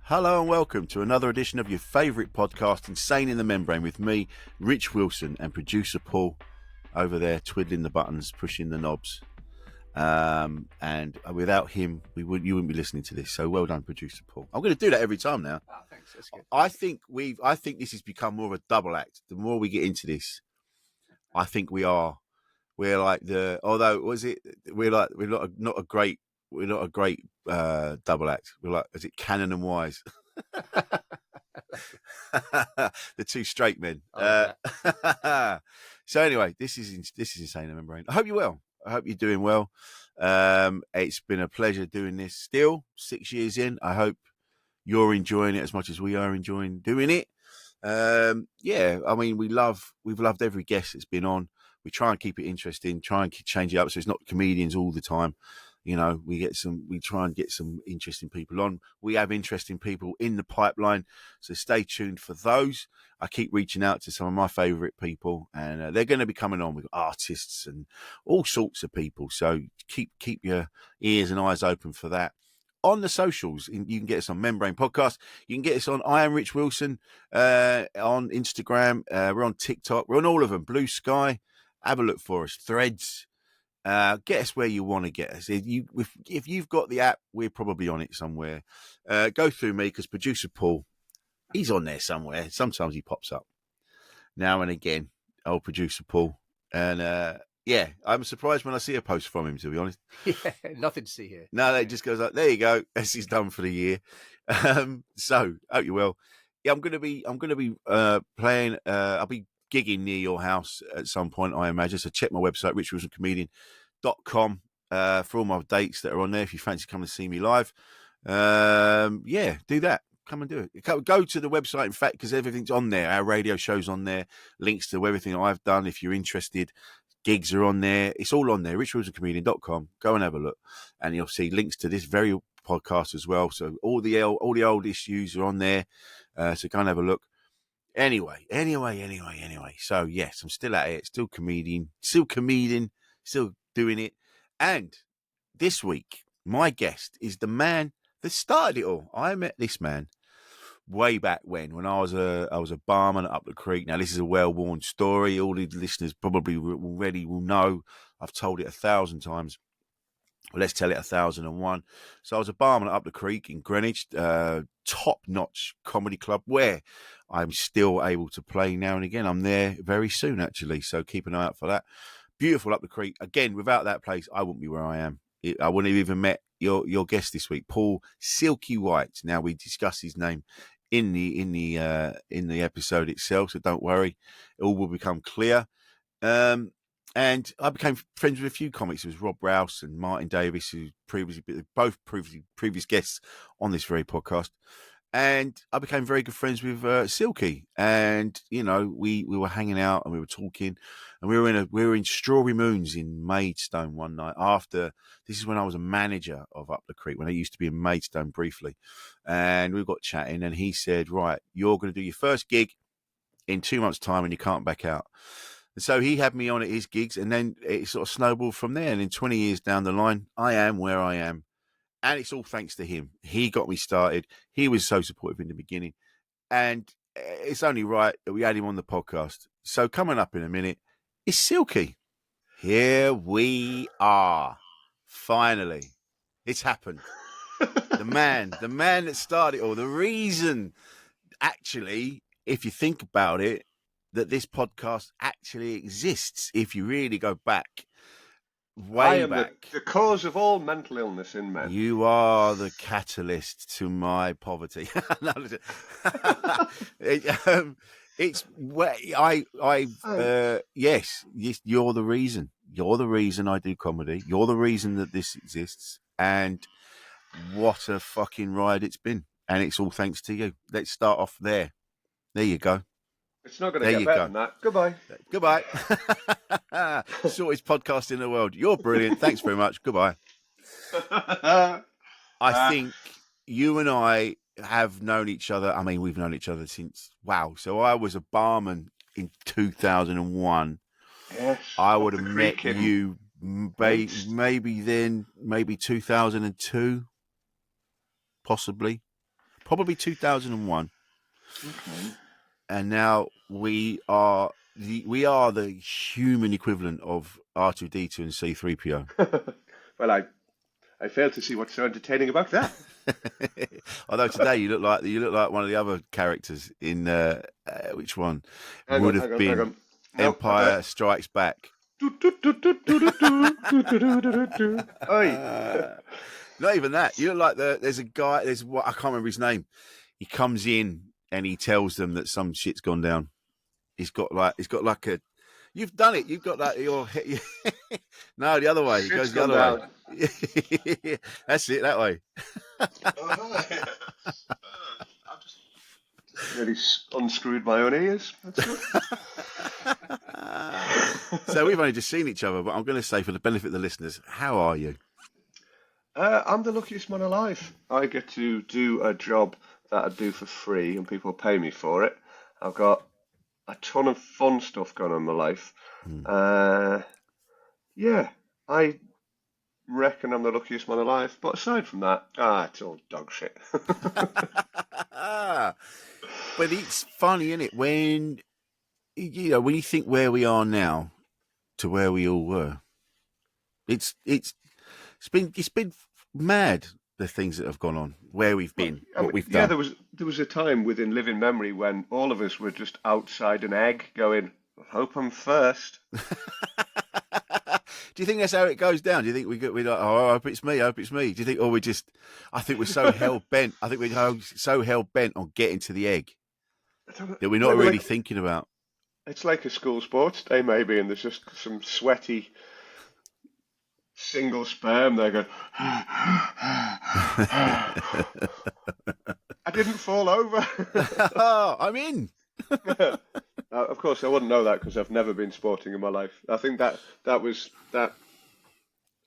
Hello and welcome to another edition of your favourite podcast, Insane in the Membrane, with me, Rich Wilson, and producer Paul over there twiddling the buttons, pushing the knobs. And without him, you wouldn't be listening to this. So well done, producer Paul. I'm going to do that every time now. Oh, thanks. That's good. I think this has become more of a double act. The more we get into this, I think we're like we're not a great double act. We're like, is it Cannon and Wise? The two straight men. So anyway, this is Insane in the Membrane. I hope you're well. I hope you're doing well. It's been a pleasure doing this. Still 6 years in. I hope you're enjoying it as much as we are enjoying doing it. Yeah, I mean, we've loved every guest that's been on. We try and keep it interesting, try and change it up so it's not comedians all the time. You know, we try and get some interesting people on. We have interesting people in the pipeline, so stay tuned for those. I keep reaching out to some of my favourite people, and they're going to be coming on. We've got artists and all sorts of people, so keep your ears and eyes open for that. On the socials, you can get us on Membrane Podcast. You can get us on I Am Rich Wilson on Instagram. We're on TikTok. We're on all of them. Blue Sky. Have a look for us. Threads. Get us where you want to get us. If you've got the app, we're probably on it somewhere. Go through me, because producer Paul, he's on there somewhere. Sometimes he pops up now and again. Old producer Paul. And yeah, I'm surprised when I see a post from him, to be honest. Yeah, nothing to see here. No, it just goes like, there you go. This is done for the year. So hope you're well. Yeah, I'm gonna be playing. I'll be gigging near your house at some point, I imagine. So check my website, richwilsoncomedian.com, for all my dates that are on there. If you fancy coming to see me live, yeah, do that. Come and do it. Go to the website, in fact, because everything's on there. Our radio show's on there. Links to everything I've done. If you're interested, gigs are on there. It's all on there. richwilsoncomedian.com. Go and have a look, and you'll see links to this very podcast as well. So all the old issues are on there. So go and have a look. Anyway. So yes, I'm still at it. Still comedian, still doing it. And this week, my guest is the man that started it all. I met this man way back when I was a barman up the creek. Now, this is a well-worn story. All the listeners probably already will know. I've told it 1,000 times. Well, let's tell it 1,001. So I was a barman up the creek in Greenwich, top-notch comedy club where I'm still able to play now and again. I'm there very soon, actually, so keep an eye out for that. Beautiful up the creek. Again, without that place, I wouldn't be where I am. I wouldn't have even met your guest this week, Paul Silky White. Now, we discuss his name in the episode itself, so don't worry, it all will become clear. And I became friends with a few comics. It was Rob Rouse and Martin Davis, who both previous guests on this very podcast. And I became very good friends with Silky. And, you know, we were hanging out and we were talking. And we were in Strawberry Moons in Maidstone one night this is when I was a manager of Up the Creek, when I used to be in Maidstone briefly. And we got chatting and he said, right, you're going to do your first gig in 2 months' time and you can't back out. And so he had me on at his gigs, and then it sort of snowballed from there. And in 20 years down the line, I am where I am. And it's all thanks to him. He got me started. He was so supportive in the beginning. And it's only right that we had him on the podcast. So coming up in a minute is Silky. Here we are. Finally. It's happened. The man that started it all. The reason, actually, if you think about it, that this podcast actually exists, if you really go back, way back. The cause of all mental illness in men. You are the catalyst to my poverty. It's where yes, you're the reason. You're the reason I do comedy. You're the reason that this exists. And what a fucking ride it's been. And it's all thanks to you. Let's start off there. There you go. It's not going to get better than that. Goodbye. Shortest podcast in the world. You're brilliant. Thanks very much. Goodbye. I think you and I have known each other. I mean, we've known each other since, wow. So I was a barman in 2001. Yes. I would have met you maybe 2002, possibly. probably 2001. Okay. And now we are the human equivalent of R2D2 and C3PO. Well, I fail to see what's so entertaining about that. Although today you look like one of the other characters in which one Hang been on. Empire Strikes Back. Oi. Not even that. You look like there's a guy. There's what I can't remember his name. He comes in and he tells them that some shit's gone down. He's got like a. You've done it. You've got that. No, the other way. It goes the other way. That's it. That way. I've just really unscrewed my own ears. That's good. So we've only just seen each other, but I'm going to say for the benefit of the listeners, how are you? I'm the luckiest man alive. I get to do a job that I do for free, and people pay me for it. I've got a ton of fun stuff going on in my life. Yeah, I reckon I'm the luckiest man alive. But aside from that, it's all dog shit. But it's funny, isn't it? When you think where we are now to where we all were, it's been mad, the things that have gone on, where we've been, what we've done. Yeah, there was a time within living memory when all of us were just outside an egg going, I hope I'm first. Do you think that's how it goes down? Do you think we're like, oh, I hope it's me, I hope it's me? Do you think, I think we're so hell bent. I think we're so hell bent on getting to the egg that we're not really thinking about. It's like a school sports day, maybe, and there's just some sweaty single sperm there going, I didn't fall over. Oh, I'm in. Of course, I wouldn't know that because I've never been sporting in my life. I think that was that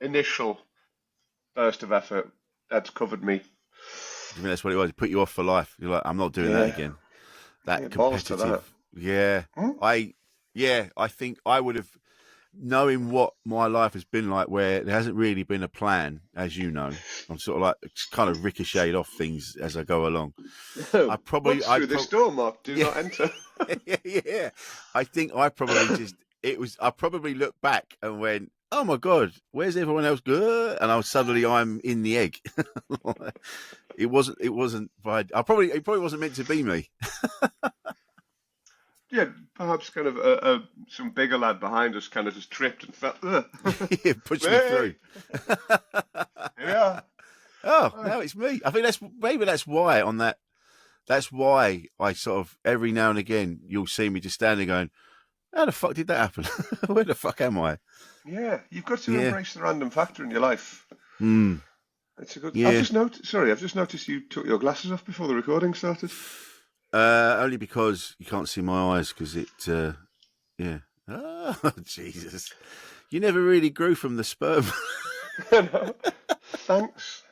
initial burst of effort that's covered me. I mean, that's what it was. It put you off for life. You're like, I'm not doing that again. That competitive. Yeah. I think I would have, knowing what my life has been like, where there hasn't really been a plan, as you know. I'm sort of like kind of ricocheted off things as I go along. I probably through this door, Mark. Do not enter. Yeah. I think I probably I probably looked back and went, oh my God, where's everyone else? Good. And I'm in the egg. It wasn't, it probably wasn't meant to be me. Yeah, perhaps kind of some bigger lad behind us kind of just tripped and fell. Yeah, pushed me through. Yeah. Oh, now it's me. I think that's why that's why I sort of, every now and again, you'll see me just standing going, how the fuck did that happen? Where the fuck am I? Yeah, you've got to embrace the random factor in your life. It's a good. Yeah. I've just noticed you took your glasses off before the recording started. Only because you can't see my eyes because it. Yeah. Oh, Jesus! You never really grew from the sperm. No. Thanks.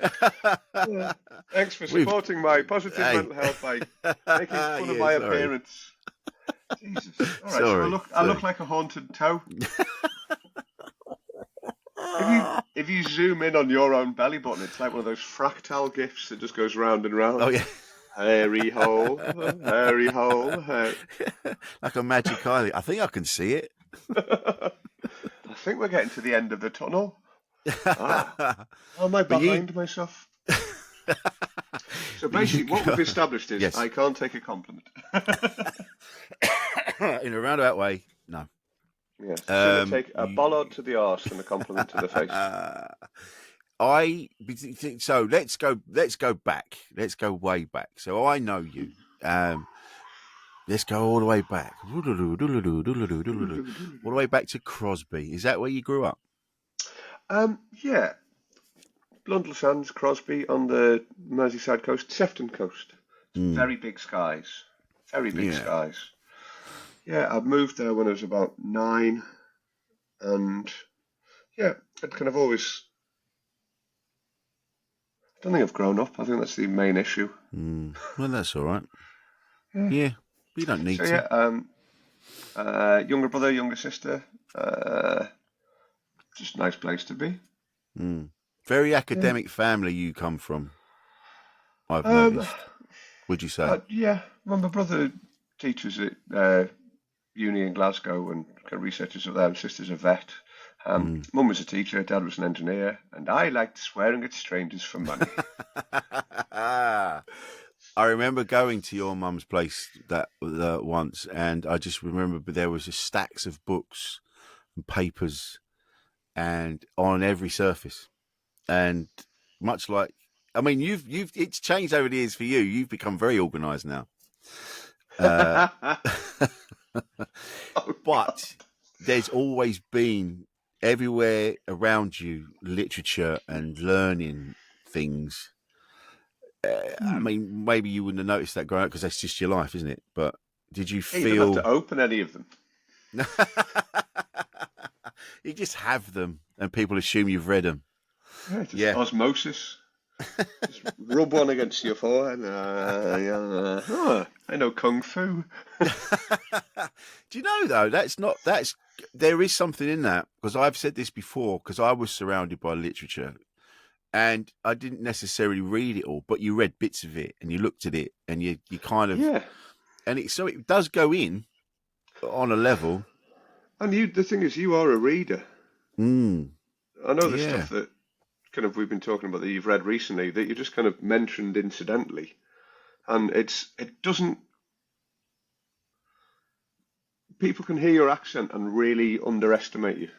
Yeah. Thanks for supporting my positive mental health by making fun of my appearance. Jesus. All right, so I look like a haunted toe. If you zoom in on your own belly button, it's like one of those fractal gifs that just goes round and round. Oh yeah. Hairy hole, hairy hole. Like a magic eye. I think I can see it. I think we're getting to the end of the tunnel. Am I behind myself? So basically, what we've established is I can't take a compliment. In a roundabout way, no. Yes, take a bollard to the arse and a compliment to the face. So let's go back. Let's go way back. So I know you. Let's go all the way back. All the way back to Crosby. Is that where you grew up? Yeah. Blundell Sands, Crosby on the Merseyside coast, Sefton coast. Very big skies. Very big skies. Yeah, I moved there when I was about 9. And yeah, I'd kind of always... I don't think I've grown up. I think that's the main issue. Well, that's all right. Yeah, you don't need to. Yeah, younger brother, younger sister. Just a nice place to be. Very academic family you come from. I've noticed. Would you say? Yeah. Well, my brother teaches at uni in Glasgow and kind of researches up there. My sister's a vet. Mum was a teacher, Dad was an engineer, and I liked swearing at strangers for money. I remember going to your mum's place that once, and I just remember there was just stacks of books and papers, and on every surface, and much like, I mean, it's changed over the years for you. You've become very organised now, but there's always been everywhere around you literature and learning things. I mean, maybe you wouldn't have noticed that growing up because that's just your life, isn't it? But did you feel... You don't have to open any of them. You just have them and people assume you've read them. Yeah, osmosis. Just rub one against your forehead. I know Kung Fu. Do you know, though, there is something in that, because I've said this before, because I was surrounded by literature and I didn't necessarily read it all, but you read bits of it and you looked at it and you kind of... Yeah. And so it does go in on a level. And the thing is, you are a reader. I know the stuff that kind of we've been talking about that you've read recently that you just kind of mentioned incidentally. And it doesn't... People can hear your accent and really underestimate you.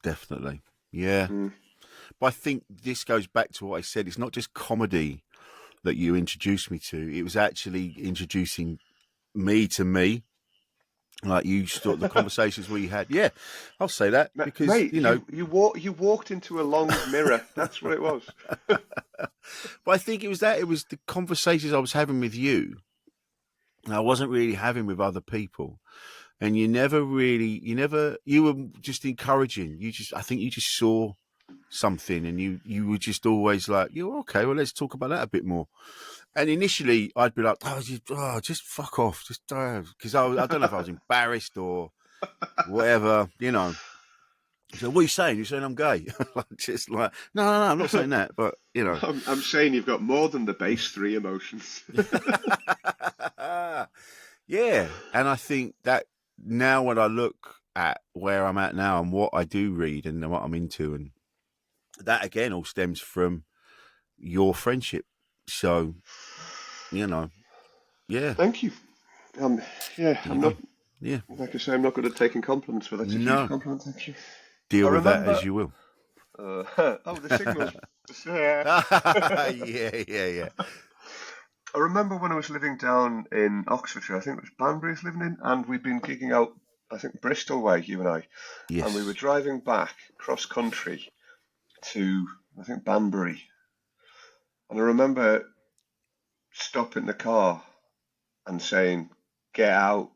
Definitely. Yeah. But I think this goes back to what I said. It's not just comedy that you introduced me to. It was actually introducing me to me. Like you thought the conversations we had. Yeah, I'll say that because, mate, you walked into a long mirror. That's what it was. But I think it was the conversations I was having with you. I wasn't really having with other people. And you were just encouraging. I think you just saw something and you were just always like, you're okay, well, let's talk about that a bit more. And initially I'd be like, just fuck off. Just, because I don't know if I was embarrassed or whatever, So what are you saying? You're saying I'm gay? Just like, no, I'm not saying that, but, I'm saying you've got more than the base 3 emotions. Yeah. And I think that now when I look at where I'm at now and what I do read and what I'm into, and that again all stems from your friendship. So, yeah. Thank you. I'm not. Yeah. Like I say, I'm not good at taking compliments, but that's a huge compliment. Thank you. Deal with that as you will. The signals. Yeah. I remember when I was living down in Oxfordshire, I think it was Banbury I was living in, and we'd been gigging out, I think, Bristol way, you and I. Yes. And we were driving back cross country to, I think, Banbury. And I remember stopping the car and saying, "Get out."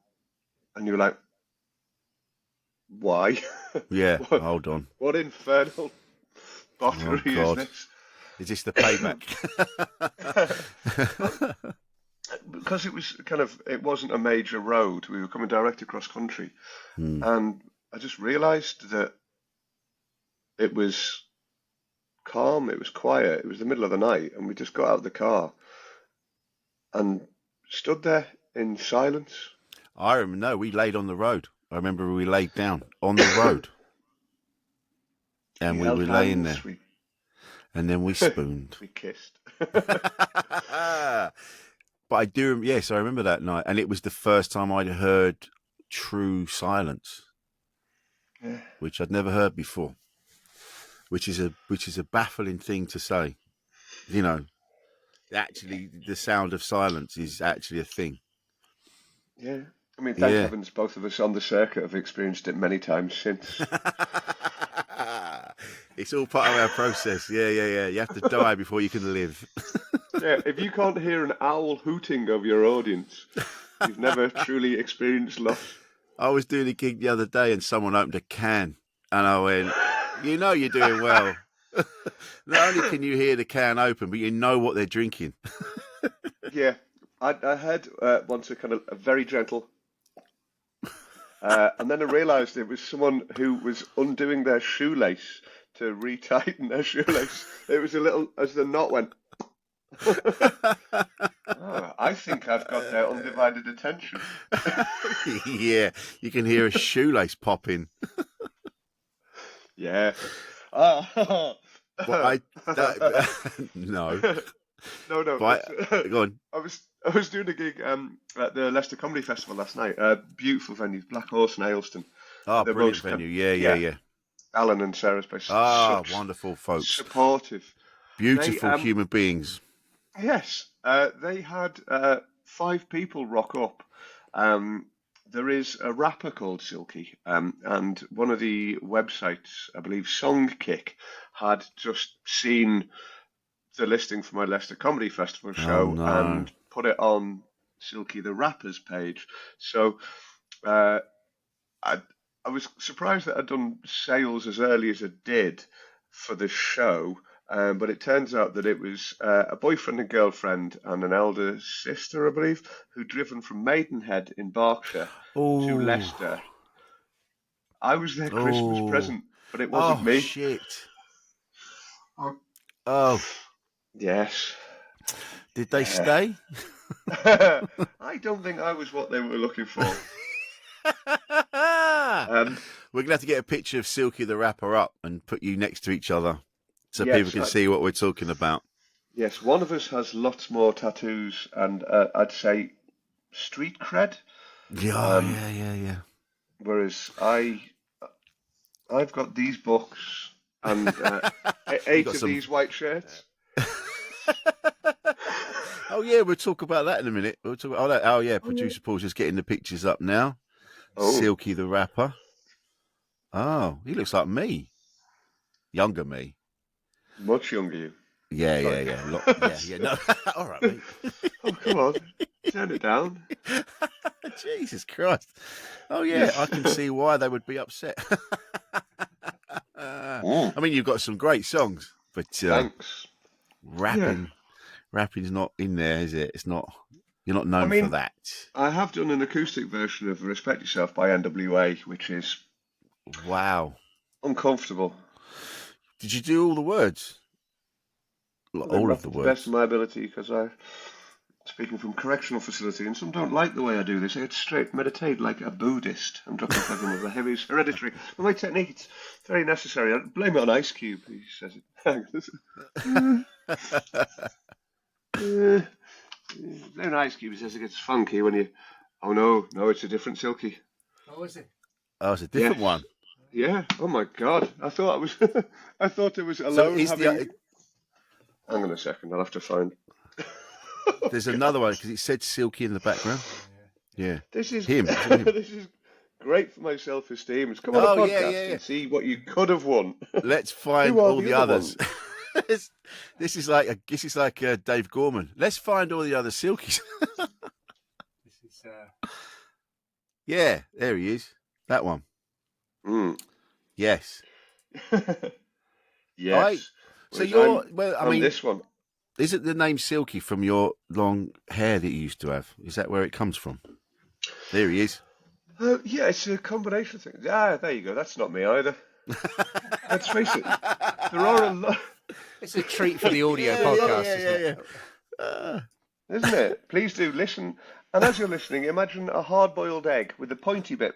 And you were like, "Why?" Yeah, hold on. What infernal botchery is this? Is this the payback? Because it wasn't a major road. We were coming direct across country. And I just realised that it was calm, it was quiet, it was the middle of the night, and we just got out of the car and stood there in silence. We laid on the road. I remember we laid down on the road. And we were laying there. And then we spooned. We kissed. But I do, yes, I remember that night. And it was the first time I'd heard true silence, which I'd never heard before, which is a baffling thing to say. Actually, the sound of silence is actually a thing. Yeah. I mean, thank heavens both of us on the circuit have experienced it many times since. It's all part of our process. Yeah. You have to die before you can live. Yeah, if you can't hear an owl hooting of your audience, you've never truly experienced love. I was doing a gig the other day and someone opened a can and I went, you're doing well. Not only can you hear the can open, but you know what they're drinking. Yeah, I had once a very gentle... and then I realised it was someone who was undoing their shoelace to retighten their shoelace. It was a little, as the knot went, Oh, I think I've got their undivided attention. Yeah, you can hear a shoelace popping. Yeah. Well, no. No. But go on. I was doing a gig at the Leicester Comedy Festival last night. Beautiful venue, Black Horse in Ayleston. Oh, They're brilliant most, venue. Yeah. Alan and Sarah's place. Ah, Such wonderful folks. supportive. Beautiful They, human beings. Yes, they had 5 people rock up. There is a rapper called Silky, and one of the websites, I believe Songkick, had just seen the listing for my Leicester Comedy Festival show and put it on Silky the Rapper's page. So I was surprised that I'd done sales as early as I did for the show. But it turns out that it was a boyfriend and girlfriend and an elder sister, I believe, who'd driven from Maidenhead in Berkshire to Leicester. I was their Christmas present, but it wasn't me. Oh, shit. Oh. Yes. Did they stay? I don't think I was what they were looking for. We're going to have to get a picture of Silky the Rapper up and put you next to each other. So yes, people can see what we're talking about. Yes, one of us has lots more tattoos and I'd say street cred. Yeah. Whereas I've got these books and 8 of these white shirts. Oh yeah, we'll talk about that in a minute. We'll talk about that. Oh yeah, producer Paul's just getting the pictures up now. Silky the Rapper. Oh, he looks like me. Younger me. Much younger you. Yeah. No, all right, mate. Oh, come on, turn it down. Jesus Christ. Oh yeah, I can see why they would be upset. I mean, you've got some great songs, but thanks. Rapping's not in there, is it? It's not. You're not known for that. I have done an acoustic version of "Respect Yourself" by NWA, which is uncomfortable. Did you do all the words? All of the words? Best of my ability, because I'm speaking from correctional facility, and some don't like the way I do this. I get straight meditate like a Buddhist. I'm dropping heaven with the heavies hereditary. But my technique, it's very necessary. I blame it on Ice Cube. He says it. Blame on Ice Cube. He says it gets funky when you. Oh no, it's a different Silky. Oh, is it? Oh, it's a different one. Yeah. Oh my God. I thought it was alone. Hang on a second. I'll have to find. There's another one because it said Silky in the background. Yeah. This is him. This is great for my self-esteem. It's come on a podcast and see what you could have won. Let's find all the others. This is like Dave Gorman. Let's find all the other Silkies. Yeah, there he is. That one. Yes. Yes. So I mean, this one. Is it the name Silky from your long hair that you used to have? Is that where it comes from? There he is. Yeah, it's a combination of things. There you go. That's not me either. Let's face it. There are a lot. It's a treat for the audio podcast, isn't it? Isn't it? Please do listen. And as you're listening, imagine a hard-boiled egg with the pointy bit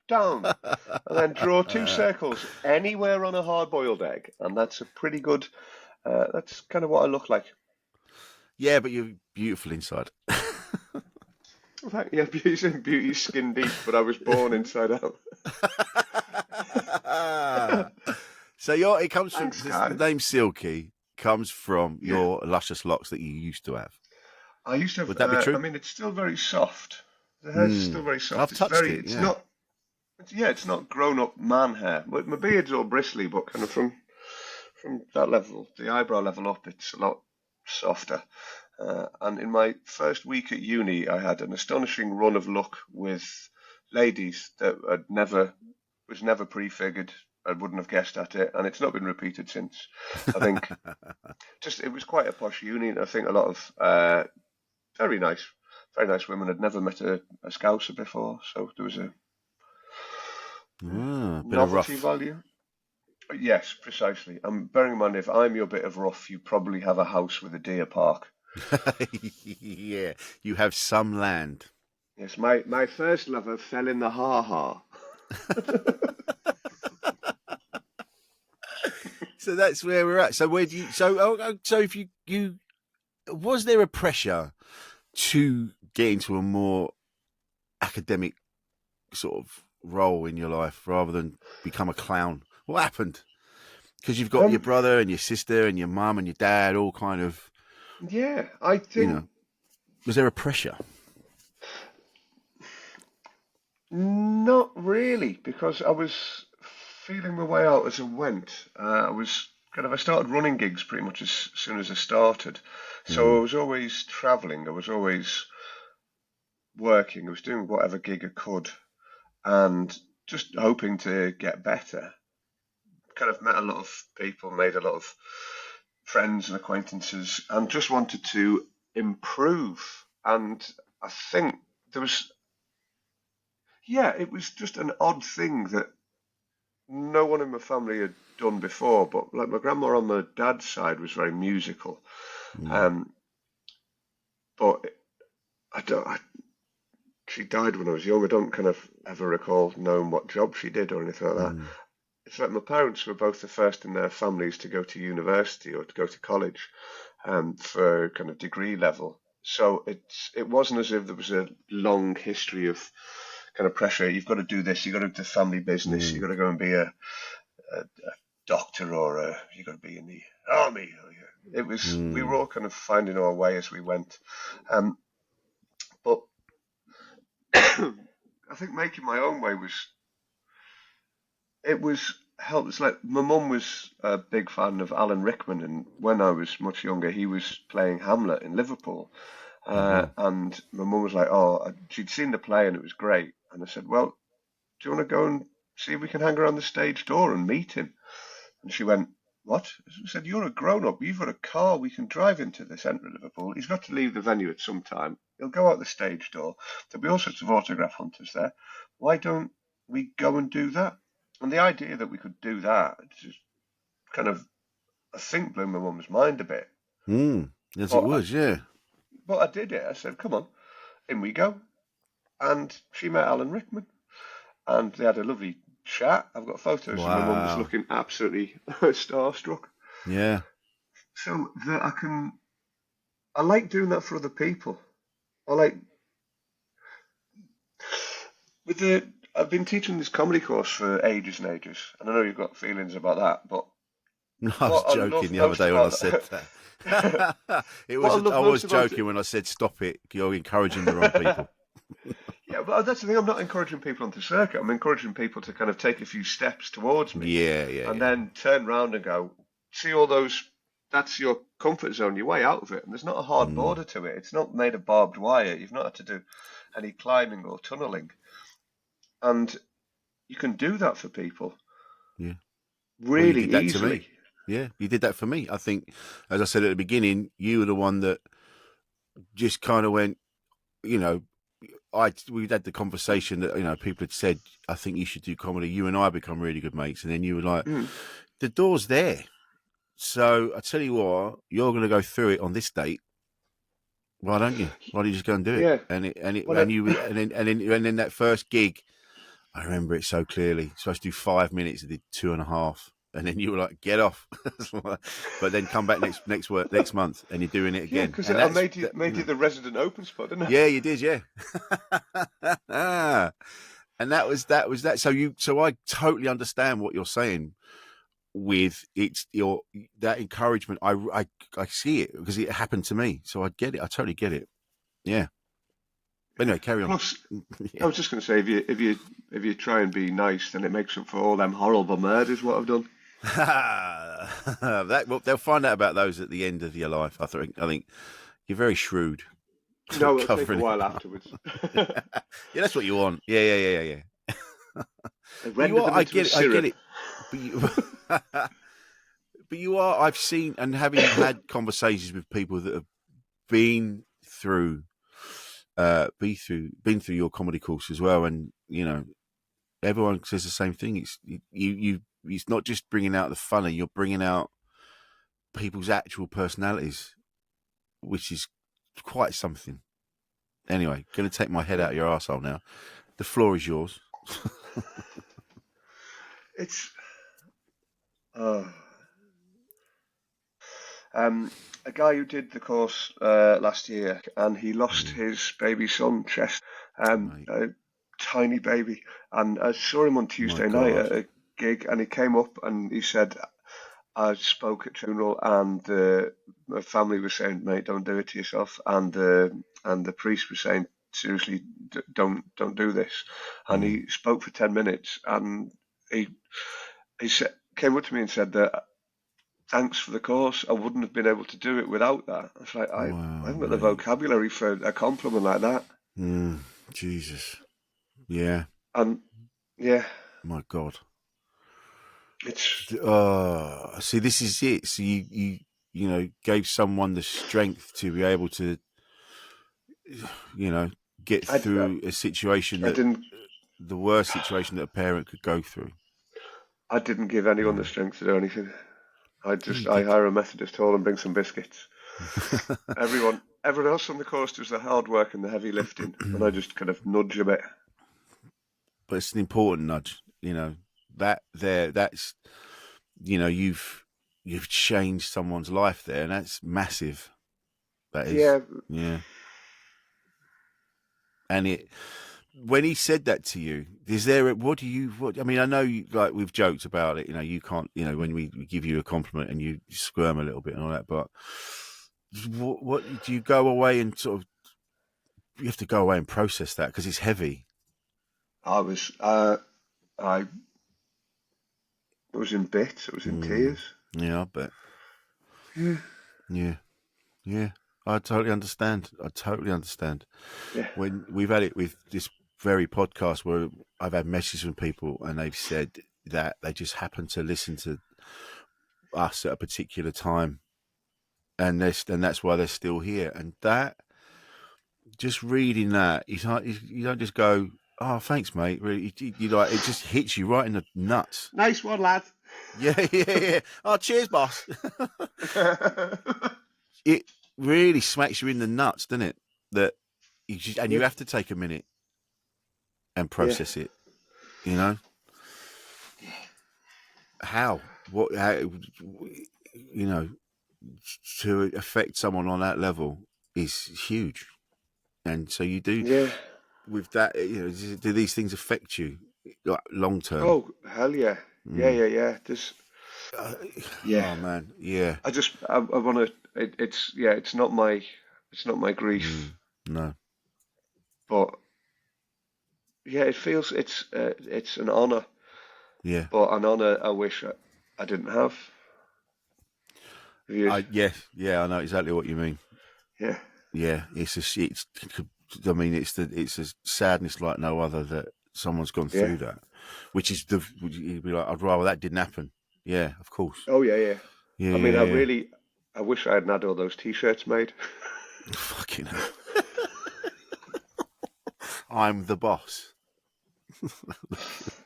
down, and then draw 2 circles anywhere on a hard-boiled egg, and that's a pretty good. That's kind of what I look like. Yeah, but you're beautiful inside. Yeah, beauty skin deep, but I was born inside out. So it comes from the name Silky comes from your luscious locks that you used to have. I used to have. Would that be true? I mean, it's still very soft. The hair's still very soft. I've touched it. It's not. It's not grown-up man hair. My beard's all bristly, but kind of from that level, the eyebrow level up, it's a lot softer. And in my first week at uni, I had an astonishing run of luck with ladies that was never prefigured. I wouldn't have guessed at it, and it's not been repeated since. I think it was quite a posh uni, and I think a lot of very nice women. I'd never met a Scouser before, so there was a novelty value. Yes, precisely. Bearing in mind, if I'm your bit of rough, you probably have a house with a deer park. Yeah, you have some land. Yes, my first lover fell in the ha-ha. So that's where we're at. So where do you? So if you was there a pressure to get into a more academic sort of role in your life rather than become a clown? What happened? Because you've got your Um, brother and your sister and your mum and your dad all kind of, yeah, I you think know, was there a pressure? not really, because I was feeling my way out as I went. I started running gigs pretty much as soon as I started. So I Mm, was always traveling, I was always working, I was doing whatever gig I could and just hoping to get better. Kind of met a lot of people, made a lot of friends and acquaintances, and just wanted to improve. And I think there was, yeah, it was just an odd thing that no one in my family had done before. But like my grandma on my dad's side was very musical. mm, Um, but I don't, I, she died when I was young. I don't kind of ever recall knowing what job she did or anything like that. mm, It's like my parents were both the first in their families to go to university or to go to college for kind of degree level. So it wasn't as if there was a long history of kind of pressure. You've got to do this. You've got to do family business. You've mm, got to go and be a doctor or you've got to be in the army. We were mm. all kind of finding our way as we went. But I think making my own way was helped. It's like my mum was a big fan of Alan Rickman, and when I was much younger, he was playing Hamlet in Liverpool. Oh wow. And my mum was like, "Oh, she'd seen the play and it was great." And I said, "Well, do you want to go and see if we can hang around the stage door and meet him?" And she went, "What?" I said, "You're a grown up. You've got a car. We can drive into the centre of Liverpool. He's got to leave the venue at some time. He'll go out the stage door. There'll be all sorts of autograph hunters there. Why don't we go and do that?" And the idea that we could do that just kind of, I think, blew my mum's mind a bit. Yes, it But was. Yeah. but I did it. I said, "Come on, in we go." And she met Alan Rickman, and they had a lovely chat. I've got photos of my mum just Wow. looking absolutely starstruck. Yeah. So that I like doing that for other people. I like with the I've been teaching this comedy course for ages and ages, and I know you've got feelings about that, but No, I was what I joking love the other most day when I about said that. what I I love was most about it. joking when I said stop it. You're encouraging the wrong people. Yeah, but that's the thing. I'm not encouraging people onto circuit. I'm encouraging people to kind of take a few steps towards me, Yeah, yeah, and yeah. then turn around and go, see all those. That's your comfort zone. Your way out of it, and there's not a hard Mm, border to it. It's not made of barbed wire. You've not had to do any climbing or tunneling, and you can do that for people yeah. Well, you really did that to easily. me. Yeah, you did that for me. I think, as I said at the beginning, you were the one that just kind of went, you know, we'd had the conversation that, people had said, I think you should do comedy. You and I become really good mates. And then you were like, Mm, the door's there. So I tell you what, you're going to go through it on this date. Why don't you? Why don't you just go and do it? yeah. Well, And then that first gig, I remember it so clearly. Supposed to do 5 minutes, I did 2.5, and then you were like, "Get off!" But then come back next month, and you're doing it yeah, again. because And I that's made you that, made you the resident open spot, didn't I? yeah, you did, yeah. And that. So I totally understand what you're saying with it's your that encouragement. I see it because it happened to me, so I get it. I totally get it. Yeah. But Yeah. anyway, carry on. Plus, Yeah. I was just going to say, if you try and be nice, then it makes up for all them horrible murders. What I've done. They'll find out about those at the end of your life. I think you're very shrewd No, it'll take a covering while it up. afterwards. Yeah, that's what you want. Yeah. I But you render are. them I into a get it. I get syrup. it. But you, but you are. I've seen and having had conversations with people that have been through, been through your comedy course as well, and everyone says the same thing. It's you. It's not just bringing out the funny. You're bringing out people's actual personalities. which is quite something. Anyway, going to take my head out of your arsehole now. The floor is yours. It's a guy who did the course last year, and he lost his baby son, Chest, a tiny baby. And I saw him on Tuesday night at a gig, and he came up and he said, I spoke at funeral, and my family was saying, mate, don't do it to yourself. And the priest was saying, seriously, don't do this. And he spoke for 10 minutes, and he came up to me and said that, thanks for the course. I wouldn't have been able to do it without that. It's like, I haven't got the vocabulary for a compliment like that. Jesus. Yeah. And yeah. My God. It's see, this is it. So you gave someone the strength to be able to, get through a situation the worst situation that a parent could go through. I didn't give anyone the strength to do anything. I hire a Methodist hall and bring some biscuits. Everyone else on the course does the hard work and the heavy lifting, and I just kind of nudge a bit. But it's an important nudge, that's, you've changed someone's life there, and that's massive. That is, yeah. And when he said that to you, I mean, I know we've joked about it, you can't, when we give you a compliment and you squirm a little bit and all that, but what do you go away and sort of, you have to go away and process that because it's heavy. I was in bits. I was in tears. Yeah, I bet. Yeah. I totally understand. Yeah. When we've had it with this very podcast where I've had messages from people and they've said that they just happen to listen to us at a particular time, and that's why they're still here. And that, just reading that, you don't just go, oh, thanks, mate. Really, it just hits you right in the nuts. Nice one, lad. Yeah. Oh, cheers, boss. It really smacks you in the nuts, doesn't it? That you have to take a minute and process it. How to affect someone on that level is huge, and so you do. Yeah. With that, do these things affect you long term? Oh, hell yeah. Yeah. Just oh man, yeah. I want to. It's not my grief. No. But yeah, it feels it's an honor. Yeah. But an honor I wish I didn't have. I know exactly what you mean. Yeah. Yeah, it's a sadness like no other that someone's gone through that, which is you'd be like, I'd rather that didn't happen. Yeah, of course. Oh yeah. I mean, I wish I hadn't had all those T-shirts made. Fucking hell. I'm the boss.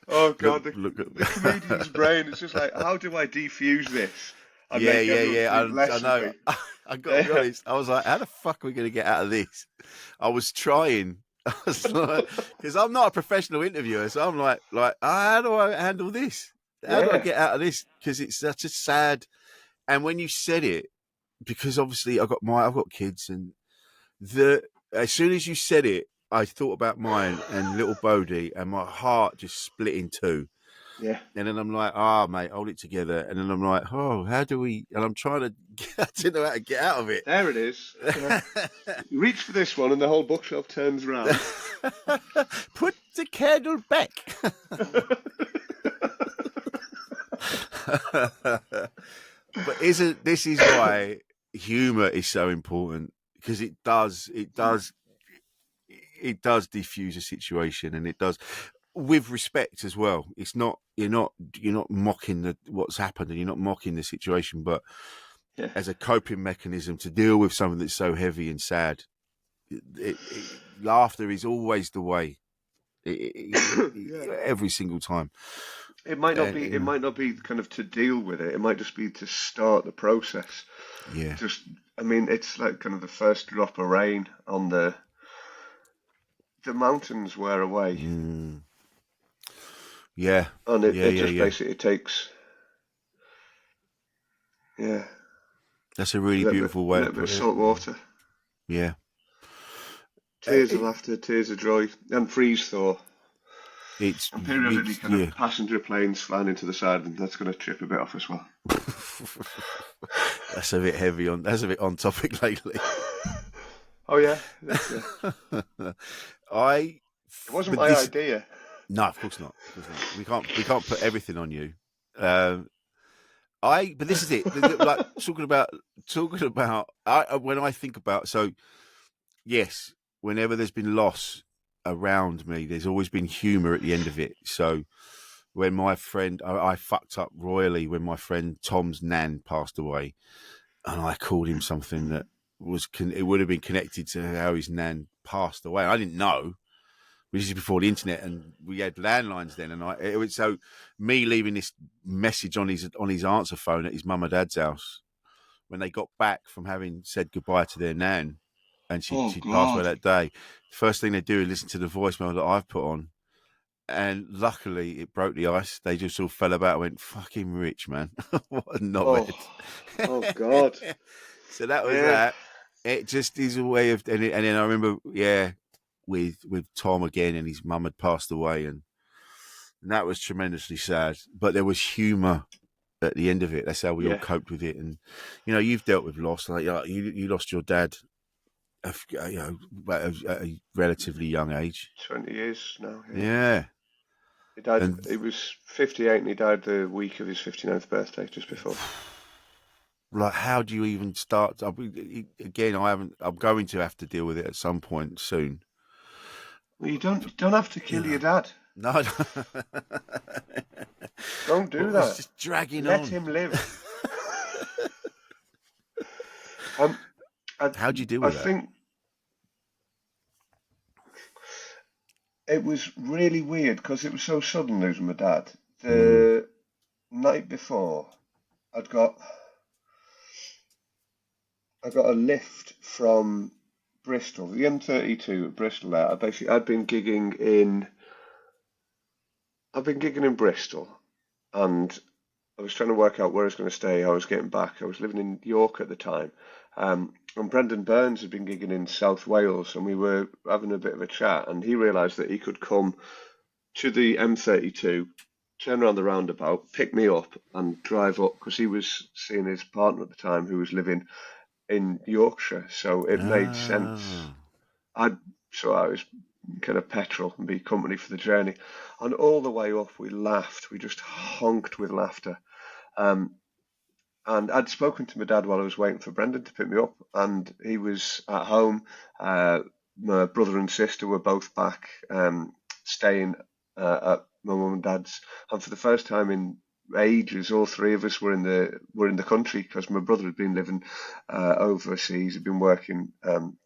Oh God, the comedian's brain is just like, how do I defuse this? I know. I got to be honest. I was like, how the fuck are we going to get out of this? I was trying. Because I'm not a professional interviewer, so I'm like, how do I handle this? How do I get out of this? Because it's such a sad. And when you said it, because obviously I've got kids, and as soon as you said it, I thought about mine and little Bodie, and my heart just split in two. Yeah. And then I'm like, mate, hold it together. And then I'm like, how do we? And I'm trying to I don't know how to get out of it. There it is. You reach for this one and the whole bookshelf turns around. Put the candle back. But this is why humour is so important, because it does diffuse a situation, and it does with respect as well. It's not you're not mocking what's happened, and you're not mocking the situation, but as a coping mechanism to deal with something that's so heavy and sad. Laughter is always the way. Every single time. It might not be. You It know, might not be kind of to deal with it. It might just be to start the process. yeah. Just, I mean, it's like kind of the first drop of rain on the mountains wear away, Mm. Yeah. and Yeah. it Yeah. just Yeah. basically takes, yeah, That's a really beautiful way to little bit of put it. salt water, Yeah. tears of It, laughter, tears of joy, and freeze thaw. And periodically, it's kind yeah. of passenger planes flying into the side, and that's going to trip a bit off as well. That's a bit heavy on. That's a bit on topic lately. Oh yeah, I. it wasn't But my this. idea. No, of course not. Of course not. We can't put everything on you. Um, But this is it. Like talking about. When I think about. So yes, whenever there's been loss around me, there's always been humour at the end of it. So when my friend, I fucked up royally when my friend Tom's nan passed away, and I called him something that it would have been connected to how his nan passed away. I didn't know. This is before the internet, and we had landlines then. And it was so me leaving this message on his answer phone at his mum and dad's house when they got back from having said goodbye to their nan, and Oh she'd passed away God. that day. The first thing they do is listen to the voicemail that I've put on, and luckily it broke the ice. They just all fell about and went, "Fucking Rich, man, what a Oh, knobhead." oh God. So that was Yeah. that. It just is a way of, and then I remember, yeah, with Tom again, and his mum had passed away, and that was tremendously sad. But there was humour at the end of it. That's how we all Yeah. coped with it. And you've dealt with loss. Like you lost your dad, at a relatively young age. 20 years now. Yeah. He died. And He was 58, and he died the week of his 59th birthday, just before. like, how do you even start? Again, I'm going to have to deal with it at some point soon. Well, you don't have to kill your dad. No, Don't do well, that. it's just dragging Let on. him live. How'd you deal with I that? think it was really weird because it was so sudden losing my dad. The night before, I got a lift from Bristol, the M32 at Bristol. There, I'd been gigging in Bristol, and I was trying to work out where I was going to stay, how I was getting back. I was living in York at the time, and Brendan Burns had been gigging in South Wales, and we were having a bit of a chat, and he realised that he could come to the M32, turn around the roundabout, pick me up, and drive up, because he was seeing his partner at the time, who was living in Yorkshire, so it made sense. So I was kind of petrol and be company for the journey. And all the way up, we laughed. We just honked with laughter. And I'd spoken to my dad while I was waiting for Brendan to pick me up, and he was at home. My brother and sister were both back, staying at my mum and dad's. And for the first time in ages, all three of us were in the country, because my brother had been living overseas, had been working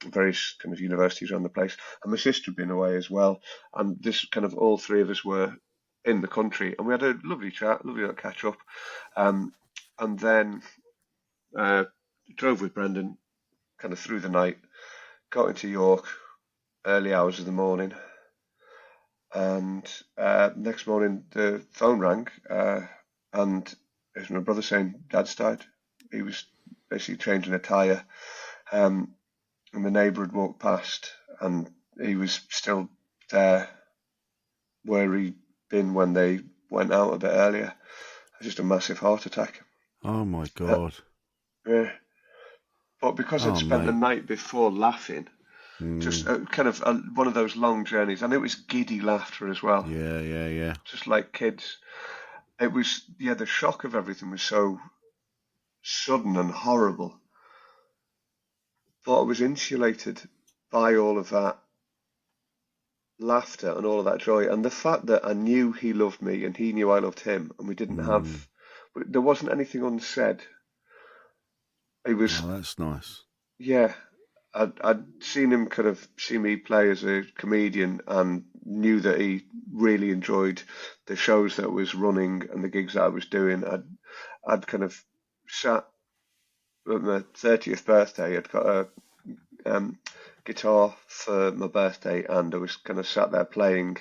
various kind of universities around the place, and my sister had been away as well. And this kind of all three of us were in the country, and we had a lovely chat, lovely little catch up. And then drove with Brendan kind of through the night, got into York early hours of the morning, and next morning the phone rang, and it was my brother saying Dad's died. He was basically changing a tyre, and the neighbour had walked past, and he was still there where he'd been when they went out a bit earlier. Just a massive heart attack. Oh my God. Yeah. But because I'd spent the night before laughing, just kind of one of those long journeys, and it was giddy laughter as well. Yeah. Just like kids. It was, the shock of everything was so sudden and horrible. But I was insulated by all of that laughter and all of that joy, and the fact that I knew he loved me and he knew I loved him, and we didn't have, there wasn't anything unsaid. It was, oh, that's nice. yeah, I'd seen him kind of see me play as a comedian and knew that he really enjoyed the shows that I was running and the gigs that I was doing. I'd kind of sat at my 30th birthday. I'd got a guitar for my birthday, and I was kind of sat there playing.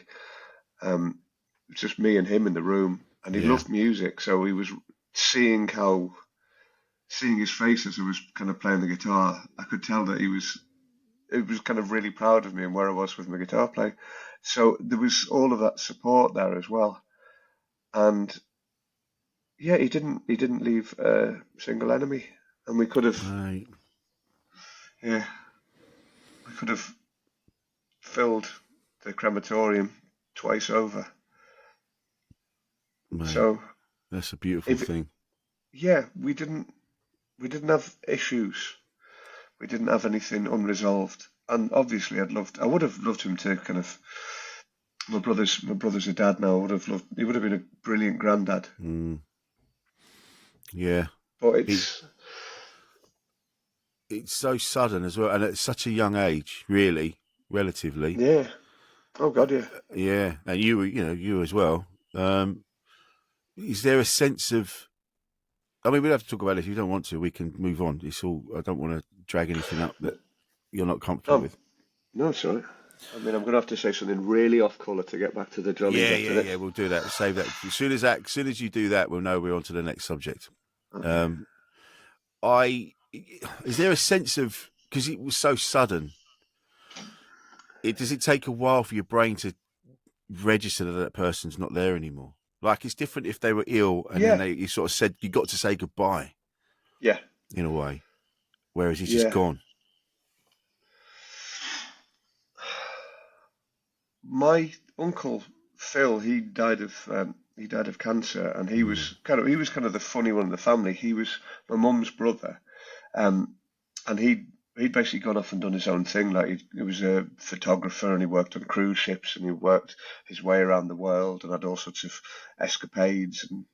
Just me and him in the room, and he loved music, so he was seeing his face as I was kind of playing the guitar. I could tell that he was kind of really proud of me and where I was with my guitar playing. So there was all of that support there as well, and yeah, he didn't leave a single enemy, and we could have, Right. yeah, we could have filled the crematorium twice over. Mate, So that's a beautiful thing. yeah, we didn't have issues. We didn't have anything unresolved. And obviously I would have loved him to kind of, my brother's a dad now. He would have been a brilliant granddad. Yeah. But it's so sudden as well, and at such a young age, really, relatively. yeah. Oh God, yeah. Yeah. And you as well. Is there a sense of, I mean, we don't have to talk about it. If you don't want to, we can move on. I don't want to drag anything up that you're not comfortable with. No, sorry. I mean, I'm going to have to say something really off colour to get back to the jollies. Yeah. We'll do that. Save that. As soon as you do that, we'll know we're on to the next subject. Okay. Is there a sense of, because it was so sudden, does it take a while for your brain to register that person's not there anymore? Like, it's different if they were ill and then you sort of said you got to say goodbye. Yeah. In a way. Whereas he's just gone. My uncle Phil, he died of cancer, and he was kind of the funny one in the family. He was my mum's brother, and he'd basically gone off and done his own thing. Like he was a photographer, and he worked on cruise ships, and he worked his way around the world, and had all sorts of escapades, and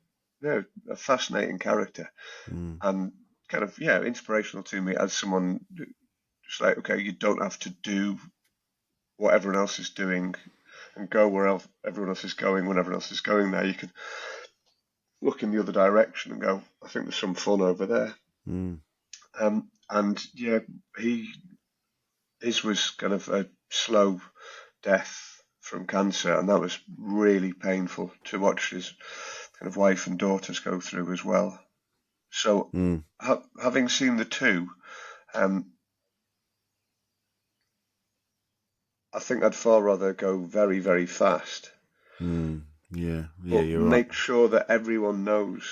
a fascinating character, and kind of inspirational to me as someone just like, okay, you don't have to do what everyone else is doing and go where everyone else is going when everyone else is going there. You can look in the other direction and go, I think there's some fun over there. And his was kind of a slow death from cancer, and that was really painful to watch his kind of wife and daughters go through as well. So having seen the two, I think I'd far rather go very, very fast. Yeah, but you're make right. sure that everyone knows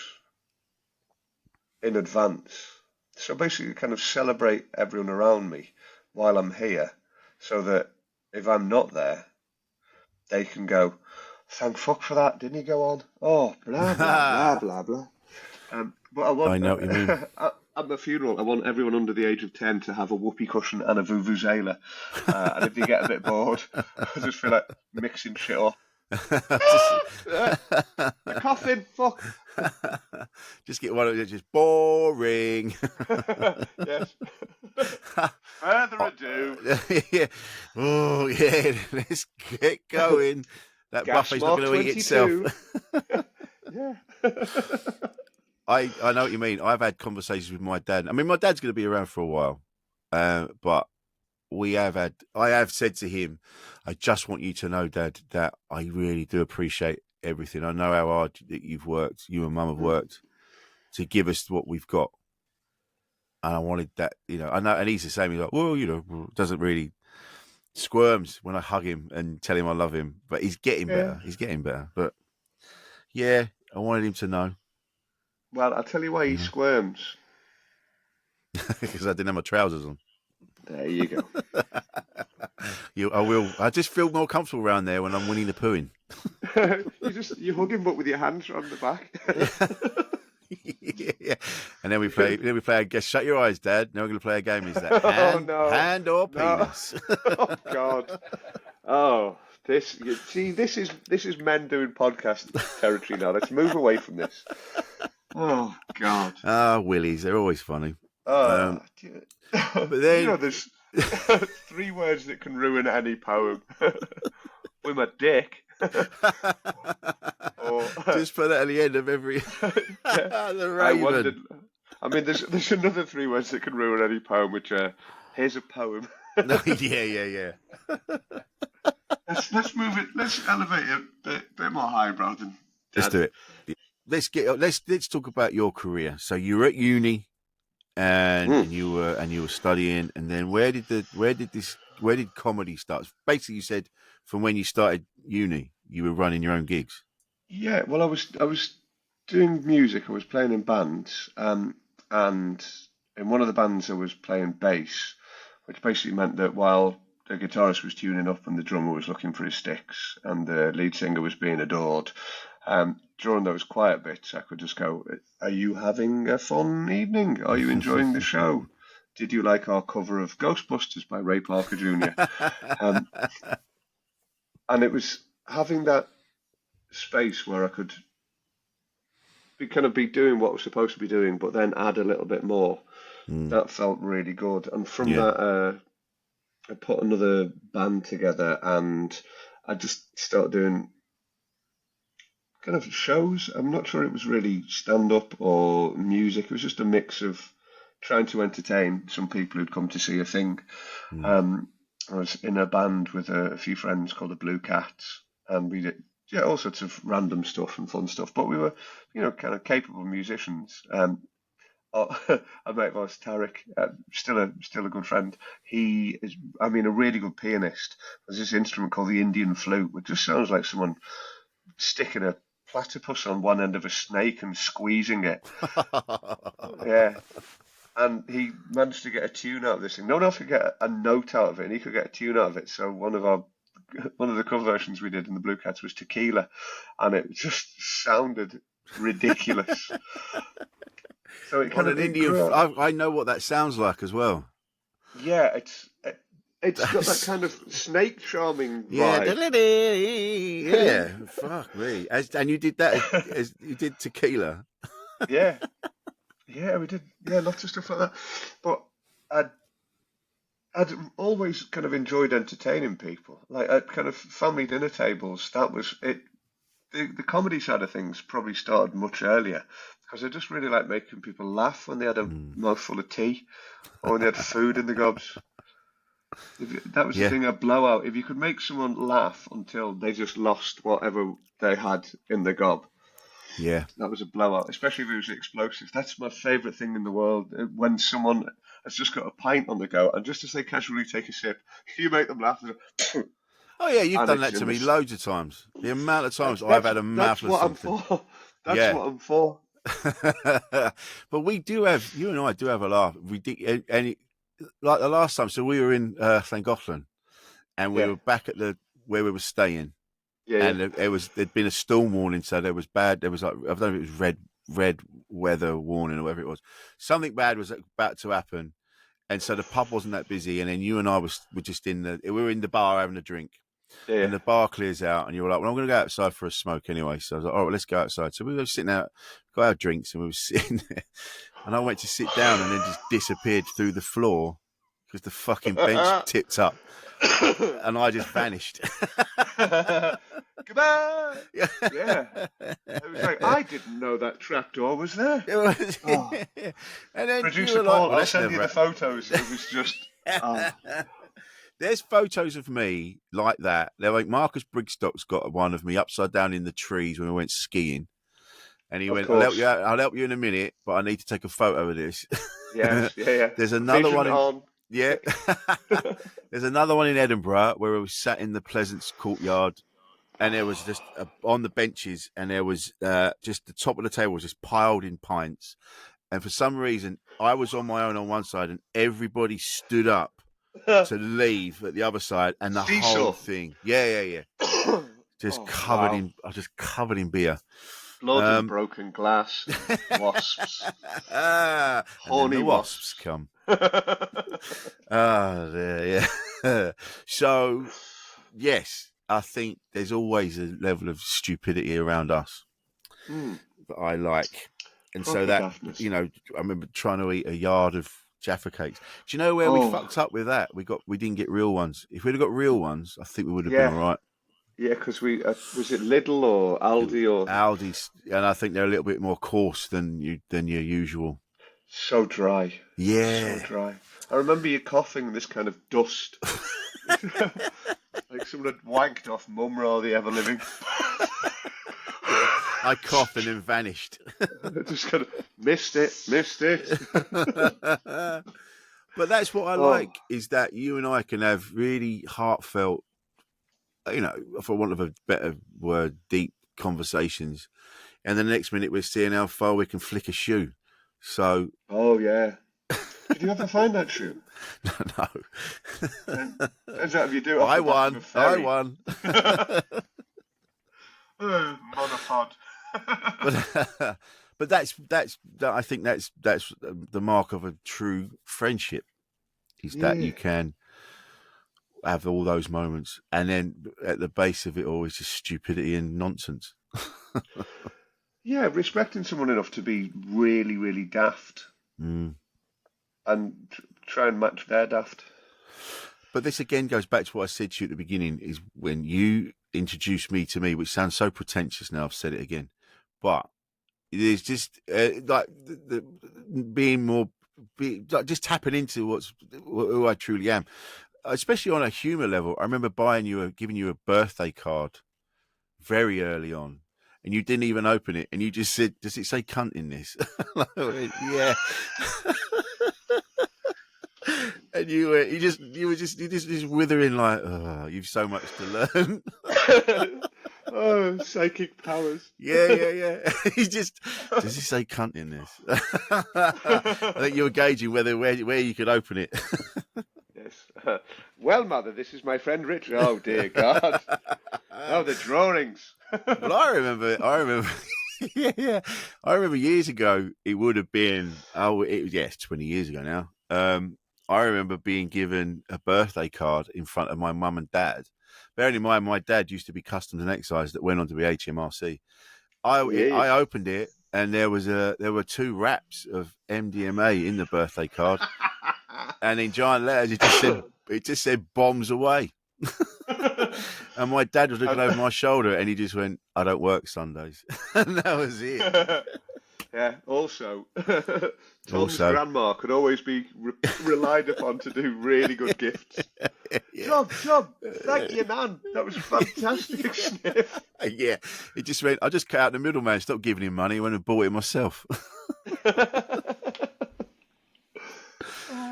in advance. So basically kind of celebrate everyone around me while I'm here, so that if I'm not there, they can go, thank fuck for that, didn't he go on? Oh, blah, blah, blah, blah, blah. But I know what you mean. At my funeral, I want everyone under the age of 10 to have a whoopee cushion and a vuvuzela. And if they get a bit bored, I just feel like mixing shit up. The coffin, fuck. Just get one of those, just boring. Yes. Further ado. Yeah. Oh, yeah, let's get going. That Gas buffet's not going to eat itself. Yeah. I know what you mean. I've had conversations with my dad. I mean, my dad's going to be around for a while, but I have said to him, I just want you to know, Dad, that I really do appreciate everything. I know how hard that you've worked, you and Mum have worked to give us what we've got. And I wanted that, I know, and he's the same. He's like, well, doesn't really squirms when I hug him and tell him I love him, but he's getting better. He's getting better. But yeah, I wanted him to know. Well, I'll tell you why he squirms. Because I didn't have my trousers on. There you go. I will. I just feel more comfortable around there when I'm Winnie the Poohing. you hug him, but with your hands on the back. Yeah. And then we play. I guess shut your eyes, Dad. Now we're going to play a game. Is that hand or penis? Oh God. Oh, this is men doing podcast territory now. Let's move away from this. Oh God. Willies, they're always funny. But then there's Three words that can ruin any poem. With my dick. Or Just put that at the end of every. yeah. The I Raven. wondered. I mean, there's another three words that can ruin any poem, which here's a poem. No, yeah. Let's move it. Let's elevate it a bit more highbrow than. Let's do it. Let's talk about your career. So you were at uni, and you were studying, and then where did comedy start? Basically, you said from when you started uni, you were running your own gigs. Yeah, well, I was doing music. I was playing in bands, and in one of the bands I was playing bass, which basically meant that while the guitarist was tuning up and the drummer was looking for his sticks and the lead singer was being adored, during those quiet bits, I could just go, "Are you having a fun evening? Are you enjoying the show? Did you like our cover of Ghostbusters by Ray Parker Jr.?" And it was having that space where I could be doing what I was supposed to be doing, but then add a little bit more. That felt really good. And from that, I put another band together, and I just started doing kind of shows. I'm not sure it was really stand up or music. It was just a mix of trying to entertain some people who'd come to see a thing. I was in a band with a few friends called the Blue Cats, and we did all sorts of random stuff and fun stuff. But we were, kind of capable musicians. A mate of ours, Tarek, still a good friend. He is, a really good pianist. There's this instrument called the Indian flute, which just sounds like someone sticking a platypus on one end of a snake and squeezing it. Yeah. And he managed to get a tune out of this thing. No one else could get a note out of it, and he could get a tune out of it. So one of the cover versions we did in the Blue Cats was Tequila, and it just sounded ridiculous. So it kind of Indian. I know what that sounds like as well. Yeah, it's got that kind of snake charming vibe. Yeah, fuck me. And you did that as you did Tequila. Yeah, we did. Yeah, lots of stuff like that. But I'd always kind of enjoyed entertaining people, like at kind of family dinner tables. That was it. The comedy side of things probably started much earlier because I just really like making people laugh when they had a mouthful of tea or when they had food in the gobs. That was the thing, a blowout. If you could make someone laugh until they just lost whatever they had in the gob, that was a blowout, especially if it was explosive. That's my favourite thing in the world, when someone has just got a pint on the go and just as they casually take a sip, you make them laugh. Oh yeah, you've done that to me loads of times. The amount of times I've had a mouthful of something. That's what I'm for. But we do have, you and I do have a laugh. We did, like the last time. So we were in Llangollen, and we were back at where we were staying. And there'd been a storm warning, so there was like, I don't know if it was red weather warning or whatever it was. Something bad was about to happen, and so the pub wasn't that busy. And then you and I were just we were in the bar having a drink. And the bar clears out, and you were like, "Well, I'm going to go outside for a smoke anyway." So I was like, "All right, let's go outside." So we were sitting out, got our drinks, and we were sitting there. And I went to sit down, and then just disappeared through the floor because the fucking bench tipped up, and I just vanished. Goodbye. Yeah. It was like, I didn't know that trapdoor was there. And then Producer Paul, I'll send you the photos. It was just. There's photos of me like that. They're like Marcus Brigstock's got one of me upside down in the trees when we went skiing. And he went, I'll help you in a minute, but I need to take a photo of this. Yes, yeah. There's another one. There's another one in Edinburgh where we sat in the Pleasance courtyard, and there was just on the benches, and there was just the top of the table was just piled in pints. And for some reason, I was on my own on one side, and everybody stood up to leave at the other side, and the whole thing, just covered in beer, blood and broken glass, wasps, horny wasps come. So, yes, I think there's always a level of stupidity around us that I like, and so that I remember trying to eat a yard of Jaffa cakes. Do you know where we fucked up with that? We didn't get real ones. If we'd have got real ones, I think we would have been all right. Yeah, because we was it Lidl or Aldi or Aldi's, and I think they're a little bit more coarse than your usual. So dry. Yeah. So dry. I remember you coughing this kind of dust. Like someone had wanked off Mum or the ever living. I coughed and then vanished. Just kind of missed it. But that's what I like, is that you and I can have really heartfelt, for want of a better word, deep conversations. And the next minute we're seeing how far we can flick a shoe. So. Oh, yeah. Did you ever find that shoe? No. Turns out if you do it, I won. Monopod. But that's I think that's the mark of a true friendship, is that you can have all those moments, and then at the base of it all is just stupidity and nonsense. Yeah, respecting someone enough to be really, really daft, and try and match their daft. But this again goes back to what I said to you at the beginning, is when you introduced me to me, which sounds so pretentious now, I've said it again, but there's just like just tapping into who I truly am, especially on a humour level. I remember giving you a birthday card very early on, and you didn't even open it, and you just said, "Does it say cunt in this?" Yeah. And you were just withering like, oh, you've so much to learn. Oh, psychic powers. Yeah. He just, does he say cunt in this? I think you were gauging where you could open it. Yes. Well, Mother, this is my friend Richard. Oh, dear God. Oh, the drawings. Well, I remember. Yeah. I remember years ago, it would have been, 20 years ago now. I remember being given a birthday card in front of my mum and dad. Bearing in mind, my dad used to be Customs and Excise that went on to be HMRC. I opened it, and there were 2 wraps of MDMA in the birthday card, and in giant letters it just said bombs away. And my dad was looking over my shoulder, and he just went, "I don't work Sundays," and that was it. Yeah. Also, Tom's grandma could always be relied upon to do really good gifts. Yeah. Tom, thank you, man. That was fantastic. Sniff. Yeah. It just went, I just cut out the middleman, stopped giving him money, went and bought it myself.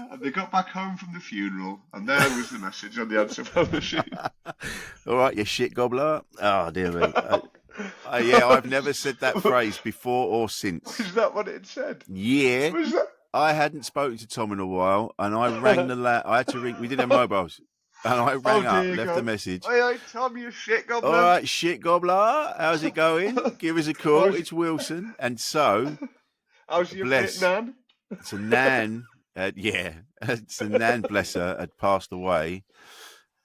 And they got back home from the funeral, and there was the message on the answer phone machine. All right, you shit gobbler. Oh, dear me. Yeah, I've never said that phrase before or since. Is that what it said? Yeah. Was that? I hadn't spoken to Tom in a while, and I rang I had to ring. We didn't have mobiles, and I rang up, left a message. Hey, Tom, you shit gobbler. All right, shit gobbler. How's it going? Give us a call. It's Wilson. And so, how's your fit, Nan? It's a Nan. It's a Nan. Bless her, had passed away,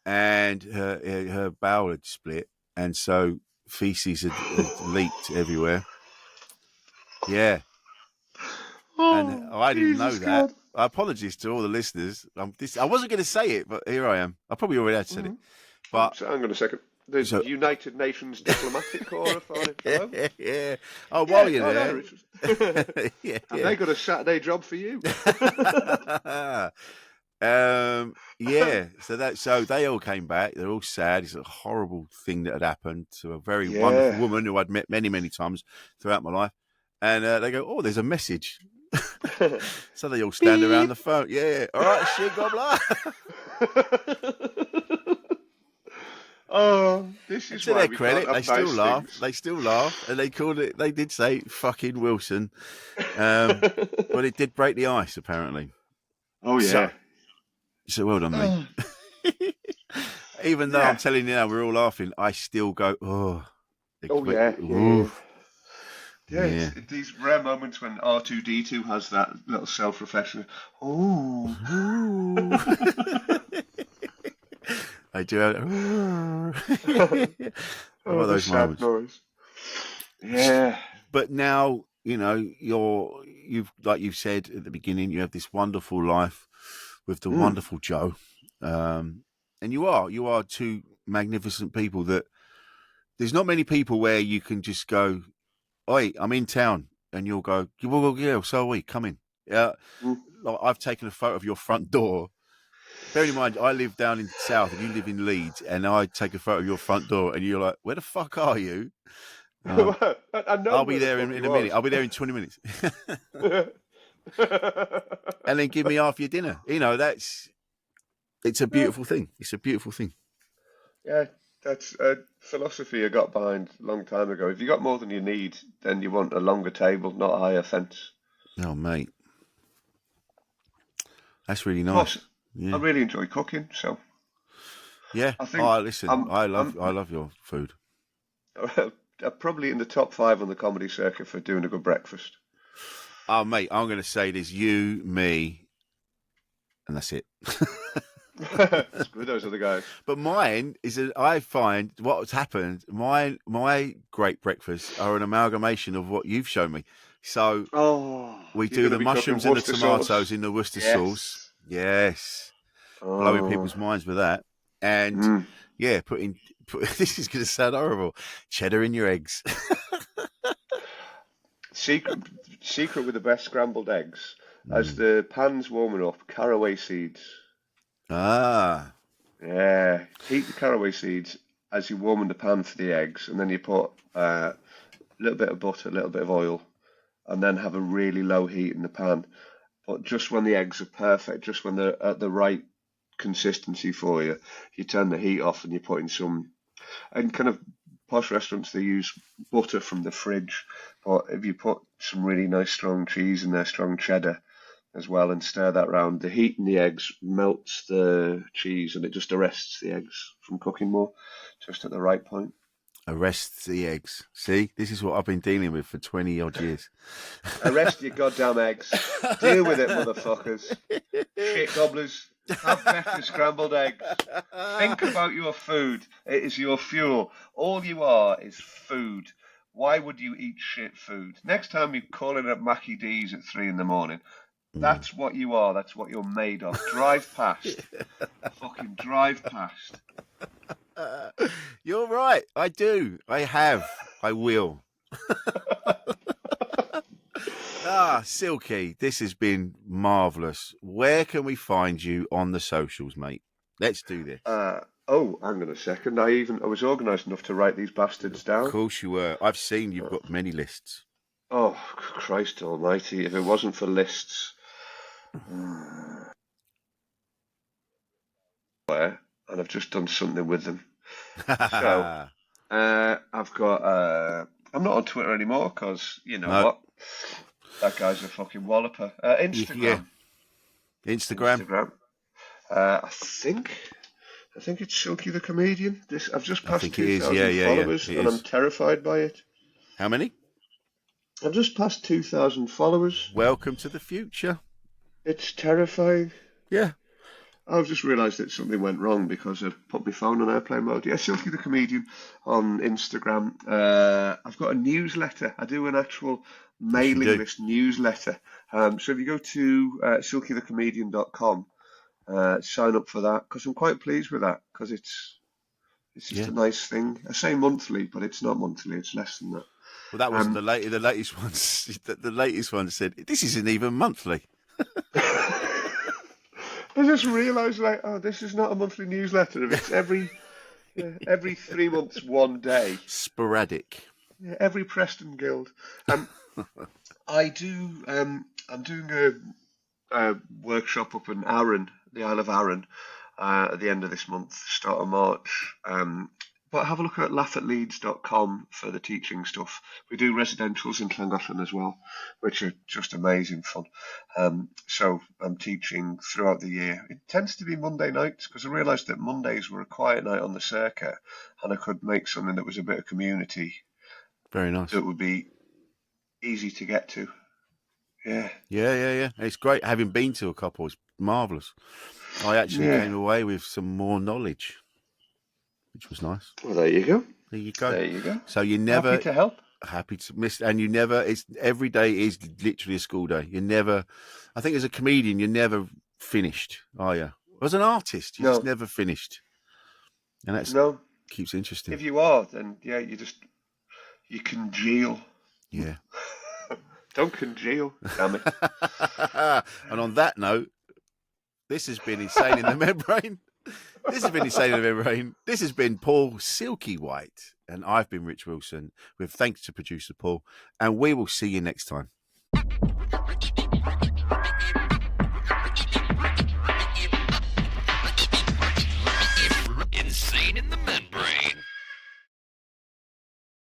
and her bowel had split, and so feces had leaked everywhere. Yeah. And I didn't know that. God. Apologies to all the listeners. I wasn't going to say it, but here I am. I probably already had said it. But hang on a second. There's United Nations Diplomatic Corps. Yeah. Oh, while you're there. Yeah. And they got a Saturday job for you. Yeah. So they all came back. They're all sad. It's a horrible thing that had happened to a very wonderful woman who I'd met many, many times throughout my life. And they go, "Oh, there's a message." So they all stand around the phone. Yeah. All right, shit gobbler. Oh, this is to their credit, they still laugh. They still laugh, and they called it. They did say "fucking Wilson," but it did break the ice apparently. Oh yeah. So well done, mate. Even though I'm telling you now, we're all laughing. I still go, "Oh." Yeah, it's these rare moments when R2D2 has that little self-reflection. Oh. I do have one of those moments. Noise. Yeah. But now you know, like you've said at the beginning, you have this wonderful life with the wonderful Joe, and you are two magnificent people. That there's not many people where you can just go, "Oi, I'm in town," and you'll go, "Well, yeah, so are we. Come in." Yeah, like I've taken a photo of your front door. Bearing in mind, I live down in South and you live in Leeds, and I take a photo of your front door, and you're like, "Where the fuck are you?" I know I'll be there in a minute. I'll be there in 20 minutes. And then give me half your dinner. You know, it's a beautiful thing. It's a beautiful thing. Yeah, that's a philosophy I got behind a long time ago. If you got more than you need, then you want a longer table, not a higher fence. Oh, mate. That's really nice. Plus, Yeah. I really enjoy cooking, so Yeah. I think Listen, I love your food. I'm probably in the top 5 on the comedy circuit for doing a good breakfast. Oh, mate, I'm going to say there's you, me, and that's it. Screw those other guys. But mine is I find what's happened. My great breakfasts are an amalgamation of what you've shown me. So we do the mushrooms and the tomatoes in the Worcester sauce. Yes, blowing people's minds with that. And yeah, this is going to sound horrible. Cheddar in your eggs. Secret with the best scrambled eggs. As the pan's warming up, caraway seeds. Ah. Yeah, heat the caraway seeds as you warm in the pan for the eggs, and then you put a little bit of butter, a little bit of oil, and then have a really low heat in the pan. But just when the eggs are perfect, just when they're at the right consistency for you, you turn the heat off and you put in some. And kind of posh restaurants, they use butter from the fridge, but if you put some really nice strong cheese in there, strong cheddar as well, and stir that round, the heat in the eggs melts the cheese and it just arrests the eggs from cooking more, just at the right point. Arrests the eggs. See, this is what I've been dealing with for 20 odd years. Arrest your goddamn eggs. Deal with it, motherfuckers. Shit gobblers. Have better scrambled eggs. Think about your food. It is your fuel. All you are is food. Why would you eat shit food? Next time you're calling up Mackie D's at 3 a.m, that's what you are. That's what you're made of. Drive past. Fucking drive past. You're right. I do. I have. I will. Silky, this has been marvellous. Where can we find you on the socials, mate? Let's do this. Hang on a second. I was organised enough to write these bastards down. Of course you were. I've seen you've got many lists. Oh, Christ almighty. If it wasn't for lists... and I've just done something with them. So, I've got... I'm not on Twitter anymore because, you know what? That guy's a fucking walloper. Instagram. Yeah. Instagram. I think it's Silky the Comedian. I've just passed 2,000 followers and I'm terrified by it. How many? I've just passed 2,000 followers. Welcome to the future. It's terrifying. Yeah. I've just realised that something went wrong because I put my phone on airplane mode. Yeah, Silky the Comedian on Instagram. I've got a newsletter. I do an actual mailing list newsletter. So if you go to silkythecomedian.com, sign up for that because I'm quite pleased with that because it's just a nice thing. I say monthly, but it's not monthly. It's less than that. Well, that wasn't the latest one. The latest one said this isn't even monthly. I just realised, this is not a monthly newsletter. It's every 3 months, one day. Sporadic. Yeah, every Preston Guild. I do. I'm doing a workshop up in Arran, the Isle of Arran, at the end of this month, start of March. But have a look at laughatleeds.com for the teaching stuff. We do residentials in Llangollen as well, which are just amazing fun. So I'm teaching throughout the year. It tends to be Monday nights because I realised that Mondays were a quiet night on the circuit and I could make something that was a bit of community. Very nice. That would be easy to get to. Yeah. Yeah. It's great. Having been to a couple, it's marvellous. I actually came away with some more knowledge, which was nice. Well, there you go. There you go. There you go. So you never... Happy to help. Happy to miss, and you never. It's every day is literally a school day. You never. I think as a comedian, you're never finished, are you? As an artist, you're just never finished, and that's keeps it interesting. If you are, then you congeal. Yeah. Don't congeal, damn it. And on that note, this has been Insane in the Membrane. This has been Insane in the Membrane. This has been Paul Silky White, and I've been Rich Wilson. With thanks to producer Paul, and we will see you next time.